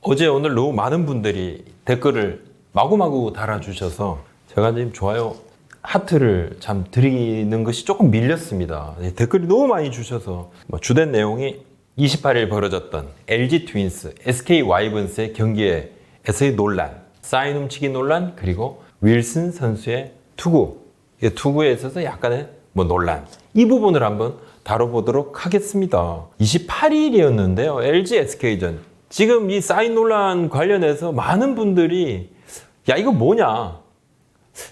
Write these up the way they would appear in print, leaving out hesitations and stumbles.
어제 오늘 너무 많은 분들이 댓글을 마구마구 달아주셔서 제가 지금 좋아요 하트를 참 드리는 것이 조금 밀렸습니다. 댓글이 너무 많이 주셔서 주된 내용이 28일 벌어졌던 LG 트윈스, SK 와이번스의 경기에서의 논란, 사인 훔치기 논란, 그리고 윌슨 선수의 투구, 투구에 있어서 약간의 논란, 이 부분을 한번 다뤄보도록 하겠습니다. 28일이었는데요. LG SK전. 지금 이 사인 논란 관련해서 많은 분들이 야 이거 뭐냐,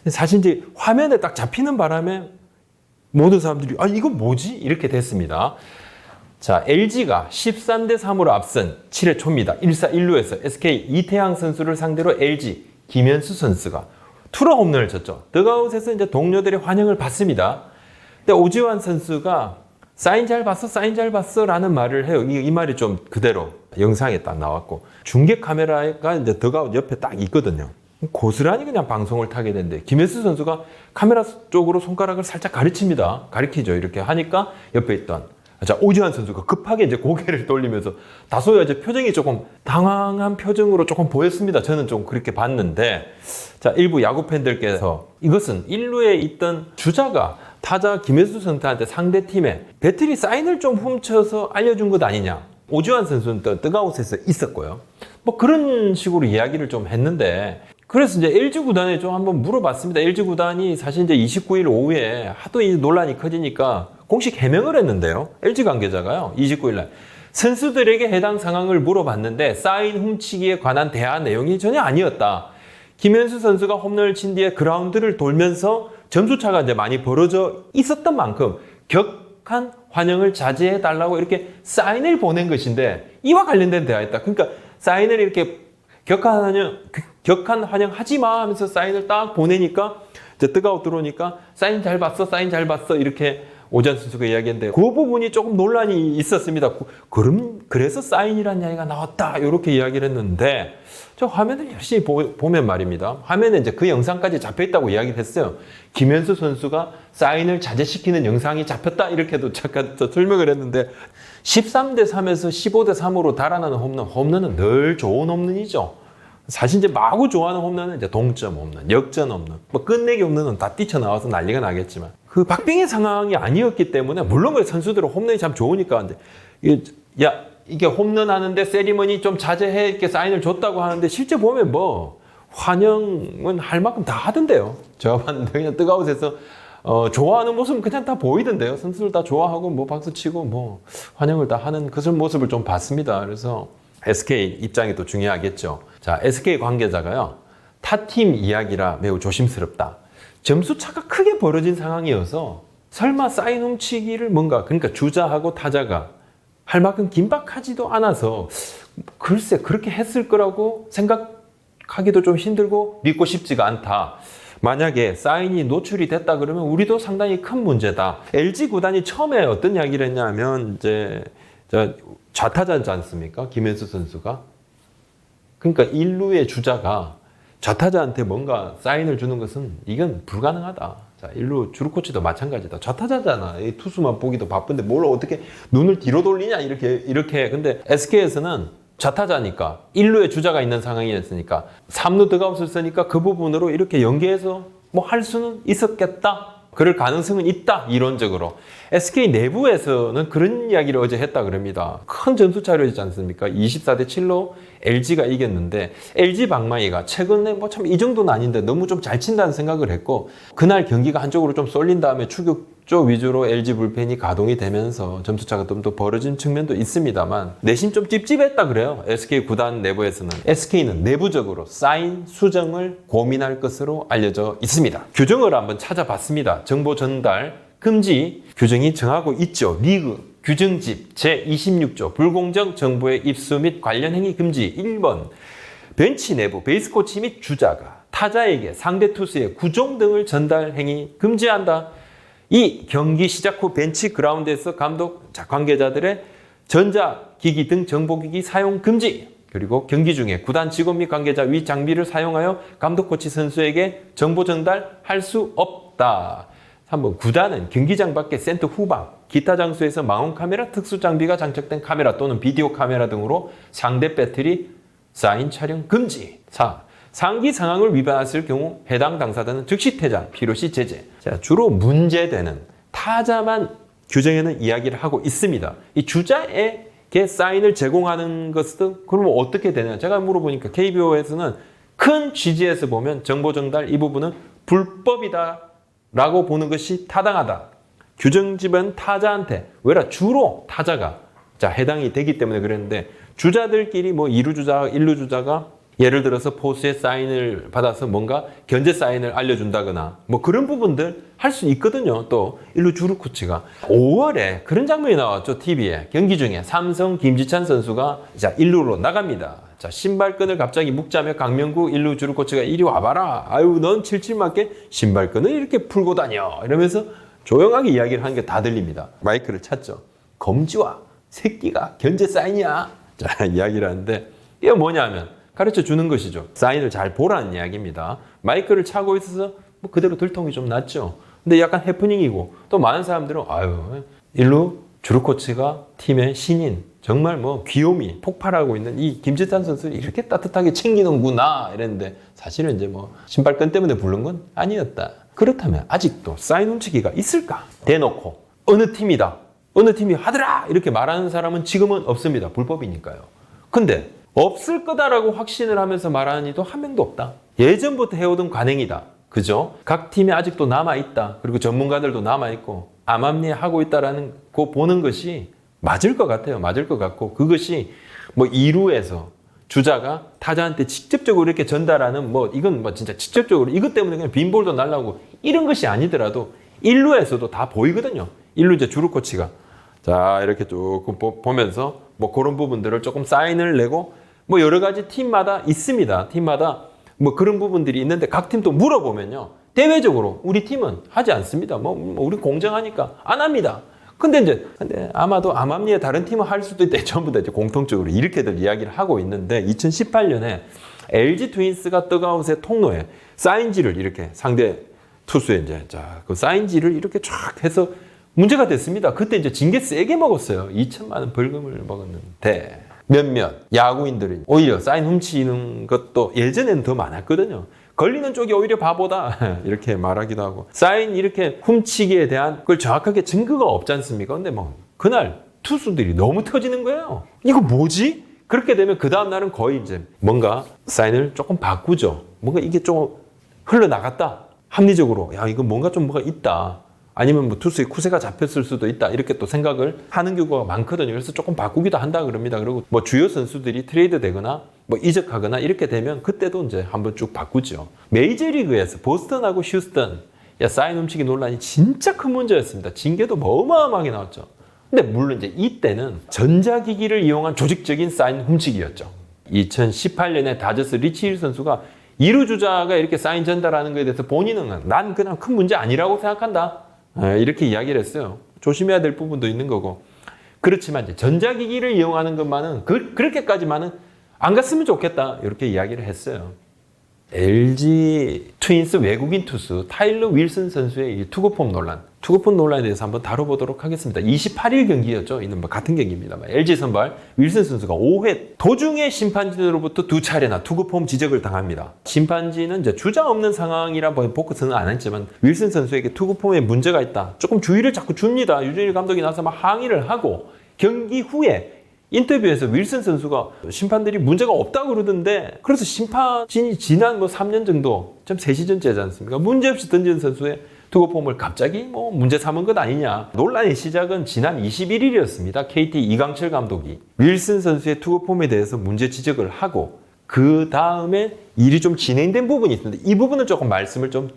사실 이제 화면에 딱 잡히는 바람에 모든 사람들이 아 이거 뭐지? 이렇게 됐습니다. 자, LG가 13대3으로 앞선 7회 초입니다. 1사 1루에서 SK 이태양 선수를 상대로 LG 김현수 선수가 투런 홈런을 쳤죠. 더가웃에서 이제 동료들의 환영을 받습니다. 근데 오지환 선수가 사인 잘 봤어, 사인 잘 봤어 라는 말을 해요. 이 말이 좀 그대로 영상에 딱 나왔고, 중계 카메라가 이제 더가웃 옆에 딱 있거든요. 고스란히 그냥 방송을 타게 되는데 김현수 선수가 카메라 쪽으로 손가락을 살짝 가리키죠. 이렇게 하니까 옆에 있던 오지환 선수가 급하게 이제 고개를 돌리면서 다소 이제 표정이 조금 당황한 표정으로 조금 보였습니다. 저는 좀 그렇게 봤는데, 자, 일부 야구 팬들께서 이것은 1루에 있던 주자가 타자 김현수 선수한테 상대 팀에 배터리 사인을 좀 훔쳐서 알려준 것 아니냐. 오지환 선수는 또 뜨가웃에서 있었고요. 그런 식으로 이야기를 좀 했는데, 그래서 이제 LG 구단에 좀 한번 물어봤습니다. LG 구단이 사실 이제 29일 오후에 하도 이 논란이 커지니까 공식 해명을 했는데요. LG 관계자가요, 29일 날 선수들에게 해당 상황을 물어봤는데 사인 훔치기에 관한 대화 내용이 전혀 아니었다. 김현수 선수가 홈런을 친 뒤에 그라운드를 돌면서 점수차가 이제 많이 벌어져 있었던 만큼 격한 환영을 자제해달라고 이렇게 사인을 보낸 것인데, 이와 관련된 대화였다. 그러니까 사인을 이렇게 격한 환영 하지 마 하면서 사인을 딱 보내니까 이제 뜨거워 들어오니까 사인 잘 봤어, 사인 잘 봤어 이렇게 오지환 선수가 이야기했는데, 그 부분이 조금 논란이 있었습니다. 그래서 사인이라는 이야기가 나왔다 이렇게 이야기를 했는데, 저 화면을 열심히 보면 말입니다. 화면에 이제 그 영상까지 잡혀 있다고 이야기를 했어요. 김현수 선수가 사인을 자제시키는 영상이 잡혔다 이렇게도 잠깐 설명을 했는데, 13대3에서 15대3으로 달아나는 홈런은 늘 좋은 홈런이죠. 사실 이제 마구 좋아하는 홈런은 이제 동점 홈런, 역전 홈런, 끝내기 홈런은 다 뛰쳐나와서 난리가 나겠지만, 그 박빙의 상황이 아니었기 때문에, 물론 그 선수들은 홈런이 참 좋으니까 이게 홈런 하는데 세리머니 좀 자제해 이렇게 사인을 줬다고 하는데, 실제 보면 환영은 할 만큼 다 하던데요. 제가 봤는데 그냥 뜨거웃에서 좋아하는 모습은 그냥 다 보이던데요. 선수들 다 좋아하고 박수치고 환영을 다 하는 그런 모습을 좀 봤습니다. 그래서 SK 입장이 또 중요하겠죠. 자, SK 관계자가요, 타팀 이야기라 매우 조심스럽다. 점수차가 크게 벌어진 상황이어서 설마 사인 훔치기를 그러니까 주자하고 타자가 할 만큼 긴박하지도 않아서 글쎄 그렇게 했을 거라고 생각하기도 좀 힘들고 믿고 싶지가 않다. 만약에 사인이 노출이 됐다 그러면 우리도 상당히 큰 문제다. LG 구단이 처음에 어떤 이야기를 했냐면, 이제 좌타자지 않습니까? 김현수 선수가. 그러니까 1루의 주자가 좌타자한테 뭔가 사인을 주는 것은 이건 불가능하다. 자, 1루 주루 코치도 마찬가지다. 좌타자잖아. 이 투수만 보기도 바쁜데 뭘 어떻게 눈을 뒤로 돌리냐 이렇게. 근데 SK에서는 좌타자니까 1루에 주자가 있는 상황이었으니까 3루 드가웃을 쓰니까 그 부분으로 이렇게 연계해서 할 수는 있었겠다. 그럴 가능성은 있다, 이론적으로. SK 내부에서는 그런 이야기를 어제 했다 그럽니다. 큰 점수 차이였지 않습니까? 24대7로 LG가 이겼는데, LG 방망이가 최근에 참 이 정도는 아닌데 너무 좀 잘 친다는 생각을 했고, 그날 경기가 한쪽으로 좀 쏠린 다음에 추격 쪽 위주로 LG 불펜이 가동이 되면서 점수차가 좀 더 벌어진 측면도 있습니다만, 내심 좀 찝찝했다 그래요. SK 구단 내부에서는. SK는 내부적으로 사인 수정을 고민할 것으로 알려져 있습니다. 규정을 한번 찾아봤습니다. 정보 전달 금지 규정이 정하고 있죠. 리그 규정집 제26조 불공정 정보의 입수 및 관련 행위 금지. 1번 벤치 내부 베이스 코치 및 주자가 타자에게 상대 투수의 구종 등을 전달 행위 금지한다. 이 경기 시작 후 벤치 그라운드에서 감독 관계자들의 전자기기 등 정보기기 사용 금지. 그리고 경기 중에 구단 직원 및 관계자 위 장비를 사용하여 감독 코치 선수에게 정보 전달할 수 없다. 3번 구단은 경기장 밖의 센터 후방, 기타 장소에서 망원 카메라, 특수 장비가 장착된 카메라 또는 비디오 카메라 등으로 상대 배터리 사인 촬영 금지. 4. 상기 상황을 위반했을 경우 해당 당사자는 즉시 퇴장, 필요시 제재. 자, 주로 문제되는 타자만 규정에는 이야기를 하고 있습니다. 이 주자에게 사인을 제공하는 것은 그러면 어떻게 되냐? 제가 물어보니까 KBO에서는 큰 취지에서 보면 정보 전달 이 부분은 불법이다라고 보는 것이 타당하다. 규정집은 타자한테 왜라 주로 타자가 해당이 되기 때문에 그랬는데 주자들끼리 뭐 2루 주자, 1루 주자가 예를 들어서 포수의 사인을 받아서 뭔가 견제 사인을 알려준다거나 뭐 그런 부분들 할 수 있거든요. 또 1루 주루 코치가 5월에 그런 장면이 나왔죠. TV에 경기 중에 삼성 김지찬 선수가 1루로 나갑니다. 자, 신발끈을 갑자기 묶자며 강명구 1루 주루 코치가 이리 와봐라. 아유, 넌 칠칠 맞게 신발끈을 이렇게 풀고 다녀. 이러면서 조용하게 이야기를 하는 게 다 들립니다. 마이크를 찾죠. 검지와 새끼가 견제 사인이야. 자, 이야기를 하는데 이게 뭐냐면 가르쳐 주는 것이죠. 사인을 잘 보라는 이야기입니다. 마이크를 차고 있어서 뭐 그대로 들통이 좀 났죠. 근데 약간 해프닝이고 또 많은 사람들은 아유, 1루 주루 코치가 팀의 신인 정말 뭐 귀요미 폭발하고 있는 이 김지찬 선수를 이렇게 따뜻하게 챙기는구나 이랬는데 사실은 이제 뭐 신발끈 때문에 부른 건 아니었다. 그렇다면 아직도 사인 훔치기가 있을까? 대놓고 어느 팀이다. 어느 팀이 하더라 이렇게 말하는 사람은 지금은 없습니다. 불법이니까요. 근데 없을 거다라고 확신을 하면서 말하는 이도 한 명도 없다. 예전부터 해오던 관행이다. 그죠? 각 팀이 아직도 남아있다. 그리고 전문가들도 남아있고 암암리하고 있다라는 거 보는 것이 맞을 것 같아요. 맞을 것 같고 그것이 뭐 2루에서 주자가 타자한테 직접적으로 이렇게 전달하는 뭐 이건 뭐 진짜 직접적으로 이것 때문에 그냥 빈볼도 날라오고 이런 것이 아니더라도 1루에서도 다 보이거든요. 1루 이제 주루 코치가 자 이렇게 조금 보면서 뭐 그런 부분들을 조금 사인을 내고 뭐 여러 가지 팀마다 있습니다. 팀마다 뭐 그런 부분들이 있는데 각 팀도 물어보면요. 대외적으로 우리 팀은 하지 않습니다. 뭐 우리 공정하니까 안 합니다. 근데 아마도 암암리에 다른 팀은 할 수도 있다. 전부 다 이제 공통적으로 이렇게들 이야기를 하고 있는데 2018년에 LG 트윈스가 더그아웃의 통로에 사인지를 이렇게 상대 투수에 이제 그 사인지를 이렇게 쫙 해서 문제가 됐습니다. 그때 이제 징계 세게 먹었어요. 2천만 원 벌금을 먹었는데 몇몇 야구인들이 오히려 사인 훔치는 것도 예전에는 더 많았거든요. 걸리는 쪽이 오히려 바보다 이렇게 말하기도 하고 사인 이렇게 훔치기에 대한 그걸 정확하게 증거가 없지 않습니까? 근데 뭐 그날 투수들이 너무 터지는 거예요. 이거 뭐지? 그렇게 되면 그 다음 날은 거의 이제 뭔가 사인을 조금 바꾸죠. 뭔가 이게 좀 흘러나갔다. 합리적으로 야 이거 뭔가 좀 뭐가 있다. 아니면 뭐 투수의 쿠세가 잡혔을 수도 있다. 이렇게 또 생각을 하는 경우가 많거든요. 그래서 조금 바꾸기도 한다 그럽니다. 그리고 뭐 주요 선수들이 트레이드 되거나 뭐 이적하거나 이렇게 되면 그때도 이제 한번 쭉 바꾸죠. 메이저리그에서 보스턴하고 휴스턴 사인 훔치기 논란이 진짜 큰 문제였습니다. 징계도 어마어마하게 나왔죠. 근데 물론 이제 이때는 전자기기를 이용한 조직적인 사인 훔치기였죠. 2018년에 다저스 리치 힐 선수가 2루 주자가 이렇게 사인 전달하는 것에 대해서 본인은 난 그냥 큰 문제 아니라고 생각한다. 이렇게 이야기를 했어요. 조심해야 될 부분도 있는 거고. 그렇지만 이제 전자기기를 이용하는 것만은 그렇게까지만은 안 갔으면 좋겠다. 이렇게 이야기를 했어요. LG 트윈스 외국인 투수 타일러 윌슨 선수의 이 투구폼 논란. 투구폼 논란에 대해서 한번 다뤄보도록 하겠습니다. 28일 경기였죠. 이는 뭐 같은 경기입니다만. LG 선발 윌슨 선수가 5회 도중에 심판진으로부터 2차례나 투구폼 지적을 당합니다. 심판진은 이제 주자 없는 상황이라 포커스는 안 했지만 윌슨 선수에게 투구폼에 문제가 있다. 조금 주의를 자꾸 줍니다. 유준일 감독이 나서 막 항의를 하고 경기 후에 인터뷰에서 윌슨 선수가 심판들이 문제가 없다고 그러던데 그래서 심판진이 지난 뭐 3년 정도 좀 3시즌째지 않습니까? 문제없이 던지는 선수의 투구폼을 갑자기 뭐 문제 삼은 것 아니냐. 논란의 시작은 지난 21일이었습니다. KT 이강철 감독이 윌슨 선수의 투구폼에 대해서 문제 지적을 하고 그 다음에 일이 좀 진행된 부분이 있는데 이 부분을 조금 말씀을 좀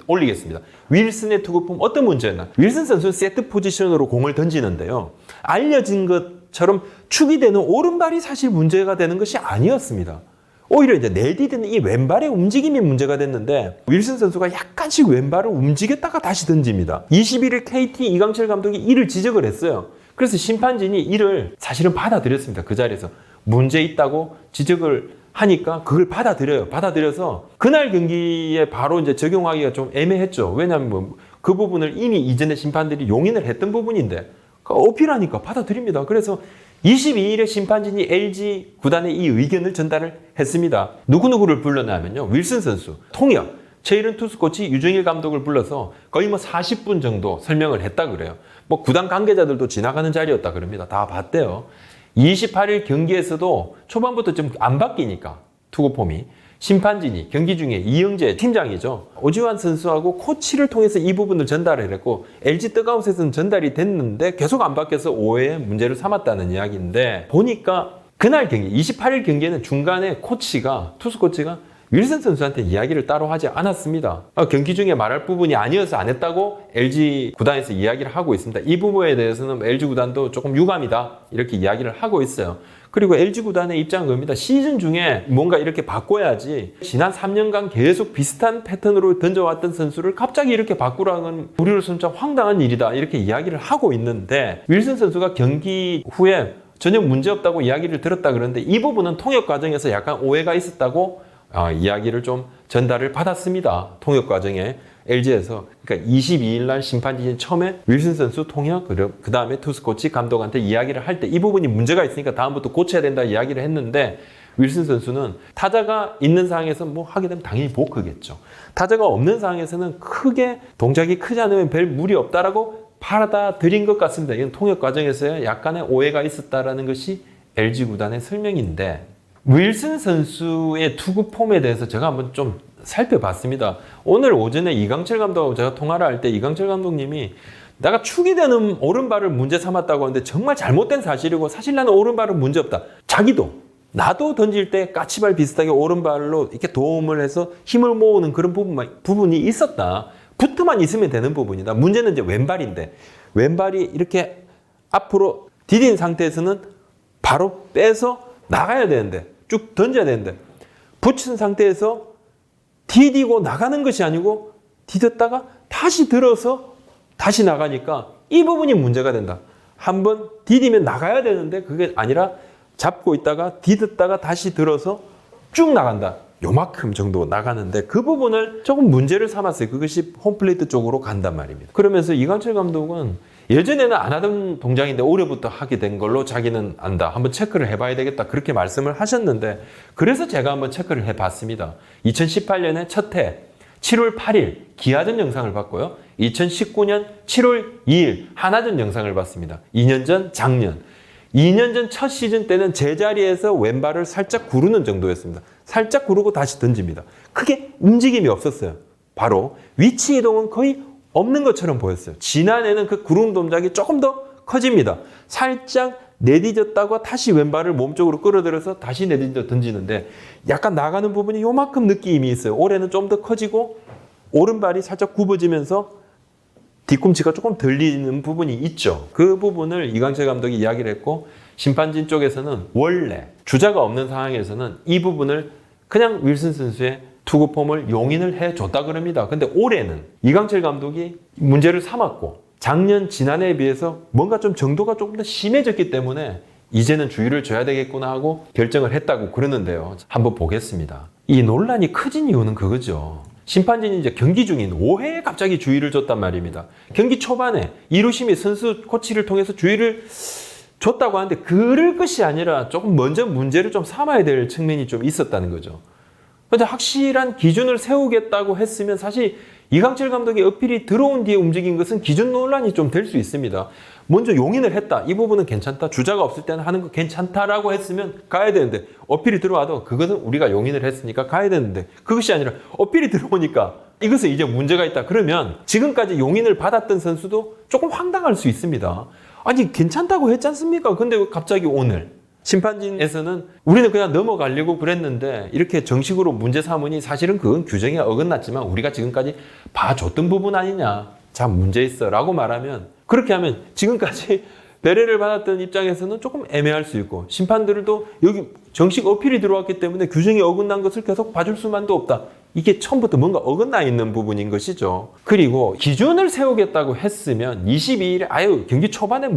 올리겠습니다. 윌슨의 투구폼 어떤 문제였나? 윌슨 선수는 세트 포지션으로 공을 던지는데요. 알려진 것처럼 축이 되는 오른발이 사실 문제가 되는 것이 아니었습니다. 오히려 이제 내디디는 이 왼발의 움직임이 문제가 됐는데 윌슨 선수가 약간씩 왼발을 움직였다가 다시 던집니다. 21일 KT 이강철 감독이 이를 지적을 했어요. 그래서 심판진이 이를 사실은 받아들였습니다. 그 자리에서 문제 있다고 지적을 하니까 그걸 받아들여요. 받아들여서 그날 경기에 바로 이제 적용하기가 좀 애매했죠. 왜냐하면 뭐 그 부분을 이미 이전에 심판들이 용인을 했던 부분인데 어필하니까 받아들입니다. 그래서 22일에 심판진이 LG 구단에 이 의견을 전달을 했습니다. 누구누구를 불러냐면요. 윌슨 선수, 통역, 최일은 투수 코치 유중일 감독을 불러서 거의 40분 정도 설명을 했다 그래요. 구단 관계자들도 지나가는 자리였다 그럽니다. 다 봤대요. 28일 경기에서도 초반부터 좀 안 바뀌니까 투구 폼이 심판진이 경기 중에 이영재 팀장이죠. 오지환 선수하고 코치를 통해서 이 부분을 전달을 했고 LG 더그아웃에서는 전달이 됐는데 계속 안 바뀌어서 오해의 문제를 삼았다는 이야기인데 보니까 그날 경기 28일 경기에는 중간에 투수 코치가 윌슨 선수한테 이야기를 따로 하지 않았습니다. 경기 중에 말할 부분이 아니어서 안 했다고 LG 구단에서 이야기를 하고 있습니다. 이 부분에 대해서는 LG 구단도 조금 유감이다 이렇게 이야기를 하고 있어요. 그리고 LG 구단의 입장은 겁니다. 시즌 중에 뭔가 이렇게 바꿔야지 지난 3년간 계속 비슷한 패턴으로 던져왔던 선수를 갑자기 이렇게 바꾸라는 건 우리로서는 좀 황당한 일이다 이렇게 이야기를 하고 있는데 윌슨 선수가 경기 후에 전혀 문제없다고 이야기를 들었다 그러는데 이 부분은 통역 과정에서 약간 오해가 있었다고 이야기를 좀 전달을 받았습니다. 통역 과정에 LG에서. 그러니까 22일 날 심판진이 처음에 윌슨 선수 통역, 그 다음에 투수 코치 감독한테 이야기를 할 때 이 부분이 문제가 있으니까 다음부터 고쳐야 된다 이야기를 했는데 윌슨 선수는 타자가 있는 상황에서 하게 되면 당연히 보크겠죠. 타자가 없는 상황에서는 크게 동작이 크지 않으면 별 무리 없다라고 받아들인 것 같습니다. 이건 통역 과정에서의 약간의 오해가 있었다라는 것이 LG 구단의 설명인데 윌슨 선수의 투구 폼에 대해서 제가 한번 좀 살펴봤습니다. 오늘 오전에 이강철 감독하고 제가 통화를 할 때 이강철 감독님이 내가 축이 되는 오른발을 문제 삼았다고 하는데 정말 잘못된 사실이고 사실 나는 오른발은 문제 없다. 자기도 나도 던질 때 까치발 비슷하게 오른발로 이렇게 도움을 해서 힘을 모으는 그런 부분이 있었다. 붙어만 있으면 되는 부분이다. 문제는 이제 왼발인데 왼발이 이렇게 앞으로 디딘 상태에서는 바로 빼서 나가야 되는데 쭉 던져야 되는데 붙인 상태에서 디디고 나가는 것이 아니고 디뎠다가 다시 들어서 다시 나가니까 이 부분이 문제가 된다. 한번 디디면 나가야 되는데 그게 아니라 잡고 있다가 디뎠다가 다시 들어서 쭉 나간다. 요만큼 정도 나가는데 그 부분을 조금 문제를 삼았어요. 그것이 홈플레이트 쪽으로 간단 말입니다. 그러면서 이강철 감독은 예전에는 안 하던 동작인데 올해부터 하게 된 걸로 자기는 안다. 한번 체크를 해봐야 되겠다. 그렇게 말씀을 하셨는데 그래서 제가 한번 체크를 해봤습니다. 2018년에 첫 해 7월 8일 기아전 영상을 봤고요. 2019년 7월 2일 하나전 영상을 봤습니다. 2년 전 작년. 2년 전 첫 시즌 때는 제자리에서 왼발을 살짝 구르는 정도였습니다. 살짝 구르고 다시 던집니다. 크게 움직임이 없었어요. 바로 위치 이동은 거의 없는 것처럼 보였어요. 지난해는 그 구름 동작이 조금 더 커집니다. 살짝 내디뎠다가 다시 왼발을 몸쪽으로 끌어들여서 다시 내디뎌 던지는데 약간 나가는 부분이 요만큼 느낌이 있어요. 올해는 좀 더 커지고 오른발이 살짝 굽어지면서 뒤꿈치가 조금 들리는 부분이 있죠. 그 부분을 이강철 감독이 이야기를 했고 심판진 쪽에서는 원래 주자가 없는 상황에서는 이 부분을 그냥 윌슨 선수의 투구 폼을 용인을 해줬다 그럽니다. 근데 올해는 이강철 감독이 문제를 삼았고 작년 지난해에 비해서 뭔가 좀 정도가 조금 더 심해졌기 때문에 이제는 주의를 줘야 되겠구나 하고 결정을 했다고 그러는데요. 한번 보겠습니다. 이 논란이 커진 이유는 그거죠. 심판진이 이제 경기 중인 5회에 갑자기 주의를 줬단 말입니다. 경기 초반에 이루심이 선수 코치를 통해서 주의를 줬다고 하는데 그럴 것이 아니라 조금 먼저 문제를 좀 삼아야 될 측면이 좀 있었다는 거죠. 근데 확실한 기준을 세우겠다고 했으면 사실 이강철 감독의 어필이 들어온 뒤에 움직인 것은 기준 논란이 좀 될 수 있습니다. 먼저 용인을 했다. 이 부분은 괜찮다. 주자가 없을 때는 하는 거 괜찮다라고 했으면 가야 되는데 어필이 들어와도 그것은 우리가 용인을 했으니까 가야 되는데 그것이 아니라 어필이 들어오니까 이것은 이제 문제가 있다. 그러면 지금까지 용인을 받았던 선수도 조금 황당할 수 있습니다. 아니 괜찮다고 했지 않습니까? 근데 왜 갑자기 오늘 심판진에서는 우리는 그냥 넘어가려고 그랬는데 이렇게 정식으로 문제 삼으니 사실은 그건 규정에 어긋났지만 우리가 지금까지 봐줬던 부분 아니냐. 자 문제 있어 라고 말하면 그렇게 하면 지금까지 배려를 받았던 입장에서는 조금 애매할 수 있고 심판들도 여기 정식 어필이 들어왔기 때문에 규정이 어긋난 것을 계속 봐줄 수만도 없다. 이게 처음부터 뭔가 어긋나 있는 부분인 것이죠. 그리고 기준을 세우겠다고 했으면 22일에 경기 초반에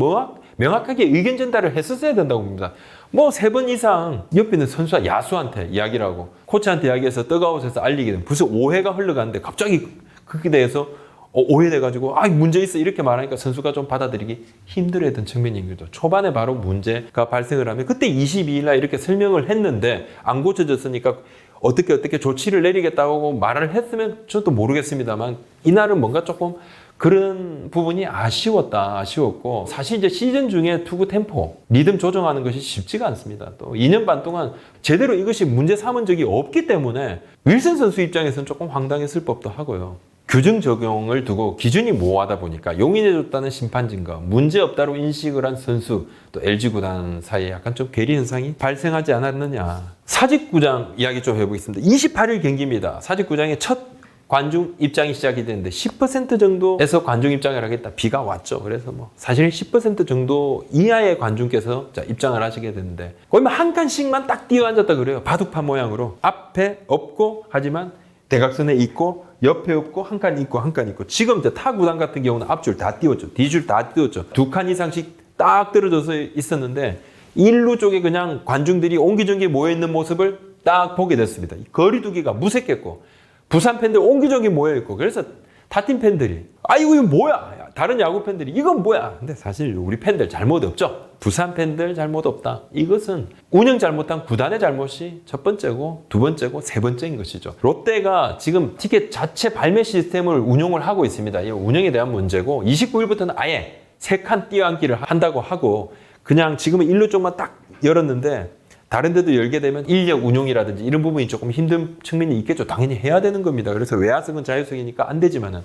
명확하게 의견 전달을 했었어야 된다고 봅니다. 3번 이상 옆에 있는 선수와 야수한테 이야기를 하고 코치한테 이야기해서 더그아웃에서 알리게 되면 벌써 5회가 흘러가는데 갑자기 그게 대해서 오해돼가지고 문제 있어 이렇게 말하니까 선수가 좀 받아들이기 힘들어했던 측면이 있는 거죠. 초반에 바로 문제가 발생을 하면 그때 22일 날 이렇게 설명을 했는데 안 고쳐졌으니까 어떻게 조치를 내리겠다고 말을 했으면 저도 모르겠습니다만 이날은 뭔가 조금 그런 부분이 아쉬웠고 사실 이제 시즌 중에 투구 템포, 리듬 조정하는 것이 쉽지가 않습니다. 또 2년 반 동안 제대로 이것이 문제 삼은 적이 없기 때문에 윌슨 선수 입장에서는 조금 황당했을 법도 하고요. 규정 적용을 두고 기준이 모호하다 보니까 용인해줬다는 심판 증거, 문제없다로 인식을 한 선수, 또 LG 구단 사이에 약간 좀 괴리 현상이 발생하지 않았느냐. 사직구장 이야기 좀 해보겠습니다. 28일 경기입니다. 사직구장의 첫 관중 입장이 시작이 되는데 10% 정도에서 관중 입장을 하겠다. 비가 왔죠. 그래서 사실 10% 정도 이하의 관중께서 입장을 하시게 되는데 거의 한 칸씩만 딱 띄어 앉았다 그래요. 바둑판 모양으로. 앞에 없고 하지만 대각선에 있고 옆에 없고 한 칸 있고 한 칸 있고 지금 타 구단 같은 경우는 앞줄 다 띄웠죠. 뒤줄 다 띄웠죠. 2칸 이상씩 딱 떨어져서 있었는데 1루 쪽에 그냥 관중들이 옹기종기 모여있는 모습을 딱 보게 됐습니다. 거리두기가 무색했고 부산 팬들 옹기종기 모여있고 그래서 타팀 팬들이 이거 뭐야? 다른 야구 팬들이 이건 뭐야? 근데 사실 우리 팬들 잘못 없죠. 부산 팬들 잘못 없다. 이것은 운영 잘못한 구단의 잘못이 첫 번째고 두 번째고 세 번째인 것이죠. 롯데가 지금 티켓 자체 발매 시스템을 운용을 하고 있습니다. 이 운영에 대한 문제고 29일부터는 아예 3칸 띄어앉기를 한다고 하고 그냥 지금은 1루 쪽만 딱 열었는데 다른 데도 열게 되면 인력 운용이라든지 이런 부분이 조금 힘든 측면이 있겠죠. 당연히 해야 되는 겁니다. 그래서 외야석은 자유석이니까 안 되지만은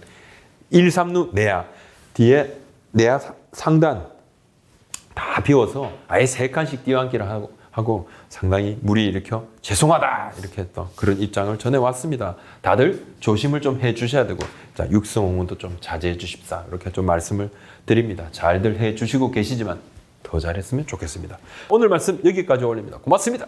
1, 3루 내야 뒤에 내야 상단 다 비워서 아예 3칸씩 띄어앉기를 하고 상당히 무리 일으켜 죄송하다 이렇게 또 그런 입장을 전해왔습니다. 다들 조심을 좀 해주셔야 되고 자 육성홍은도 좀 자제해 주십사 이렇게 좀 말씀을 드립니다. 잘들 해주시고 계시지만 더 잘했으면 좋겠습니다. 오늘 말씀 여기까지 올립니다. 고맙습니다.